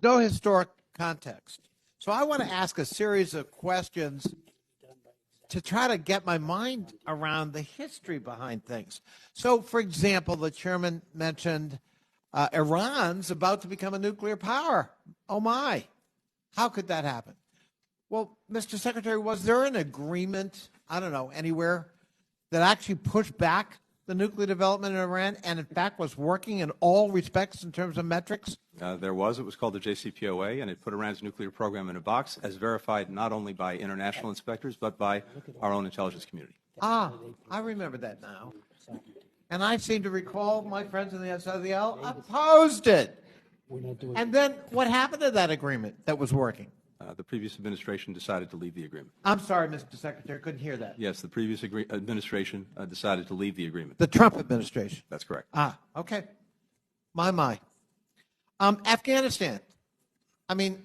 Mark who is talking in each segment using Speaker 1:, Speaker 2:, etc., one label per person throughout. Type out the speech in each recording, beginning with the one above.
Speaker 1: no historic context. So I want to ask a series of questions to try to get my mind around the history behind things. So, for example, the chairman mentioned Iran's about to become a nuclear power. Oh, my. How could that happen? Well, Mr. Secretary, was there an agreement, I don't know, anywhere that actually pushed back the nuclear development in Iran and, in fact, was working in all respects in terms of metrics?
Speaker 2: There was. It was called the JCPOA, and it put Iran's nuclear program in a box, as verified not only by international inspectors, but by our own intelligence community.
Speaker 1: Ah, I remember that now. And I seem to recall my friends on the other side of the aisle opposed it. And then what happened to that agreement that was working?
Speaker 2: The previous administration decided to leave the agreement.
Speaker 1: I'm sorry, Mr. Secretary, couldn't hear that.
Speaker 2: Yes, the previous administration decided to leave the agreement.
Speaker 1: The Trump administration.
Speaker 2: That's correct.
Speaker 1: Ah, okay. My. Afghanistan. I mean,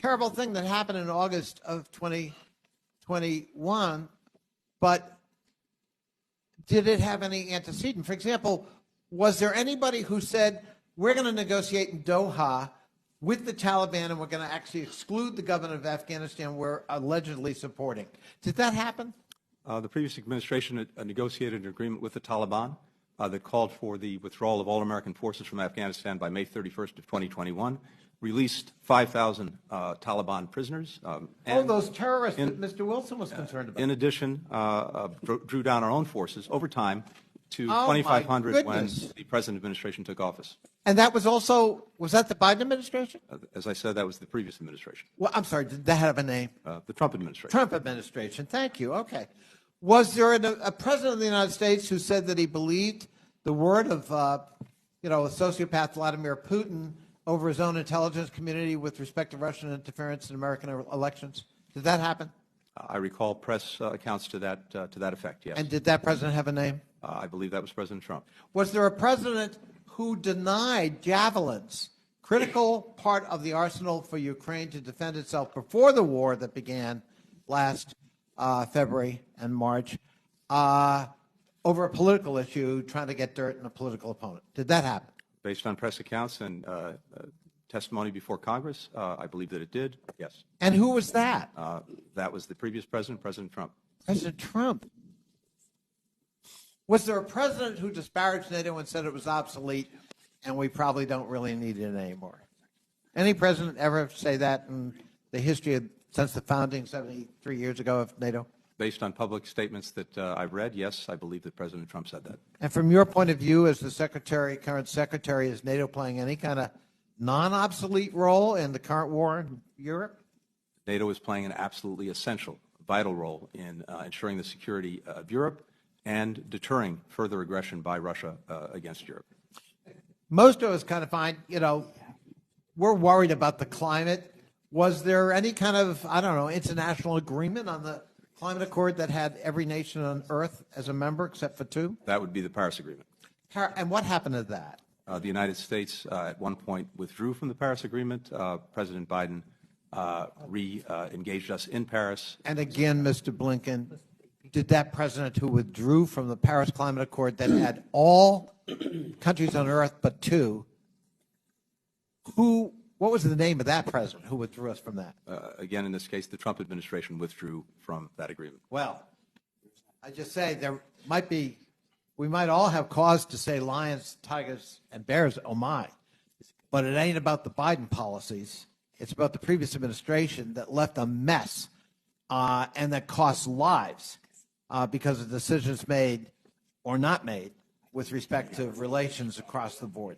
Speaker 1: terrible thing that happened in August of 2021, but did it have any antecedent? For example, was there anybody who said, we're going to negotiate in Doha with the Taliban and we're going to actually exclude the government of Afghanistan we're allegedly supporting? Did that happen?
Speaker 2: The previous administration negotiated an agreement with the Taliban that called for the withdrawal of all American forces from Afghanistan by May 31st of 2021, released 5,000 Taliban prisoners.
Speaker 1: And those terrorists that Mr. Wilson was concerned about.
Speaker 2: In addition, drew down our own forces over time to 2,500 when the present administration took office.
Speaker 1: And that was also, was that the Biden administration?
Speaker 2: As I said, that was the previous administration.
Speaker 1: Well, I'm sorry, did that have a name?
Speaker 2: The Trump administration.
Speaker 1: Trump administration, thank you, okay. Was there a president of the United States who said that he believed the word of, sociopath Vladimir Putin over his own intelligence community with respect to Russian interference in American elections? Did that happen?
Speaker 2: I recall press accounts to that effect, yes.
Speaker 1: And did that president have a name?
Speaker 2: I believe that was President Trump.
Speaker 1: Was there a president who denied javelins, critical part of the arsenal for Ukraine to defend itself before the war that began last February and March, over a political issue, trying to get dirt on a political opponent? Did that happen?
Speaker 2: Based on press accounts and testimony before Congress, I believe that it did, yes.
Speaker 1: And who was that?
Speaker 2: That was the previous president, President Trump.
Speaker 1: President Trump. Was there a president who disparaged NATO and said it was obsolete and we probably don't really need it anymore? Any president ever say that in the history of, since the founding 73 years ago of NATO?
Speaker 2: Based on public statements that I've read, yes, I believe that President Trump said that.
Speaker 1: And from your point of view as the current secretary, is NATO playing any kind of non-obsolete role in the current war in Europe?
Speaker 2: NATO is playing an absolutely essential, vital role in ensuring the security of Europe and deterring further aggression by Russia against Europe.
Speaker 1: Most of us kind of find, we're worried about the climate. Was there any kind of, international agreement on the climate accord that had every nation on Earth as a member except for two?
Speaker 2: That would be the Paris Agreement.
Speaker 1: And what happened to that?
Speaker 2: The United States at one point withdrew from the Paris Agreement. President Biden re-engaged us in Paris.
Speaker 1: And again, Mr. Blinken, did that president who withdrew from the Paris Climate Accord that had all countries on Earth but two, what was the name of that president who withdrew us from that?
Speaker 2: Again, in this case, the Trump administration withdrew from that agreement.
Speaker 1: Well, I just say we might all have cause to say lions, tigers, and bears, oh my, but it ain't about the Biden policies. It's about the previous administration that left a mess and that cost lives because of decisions made or not made with respect to relations across the board.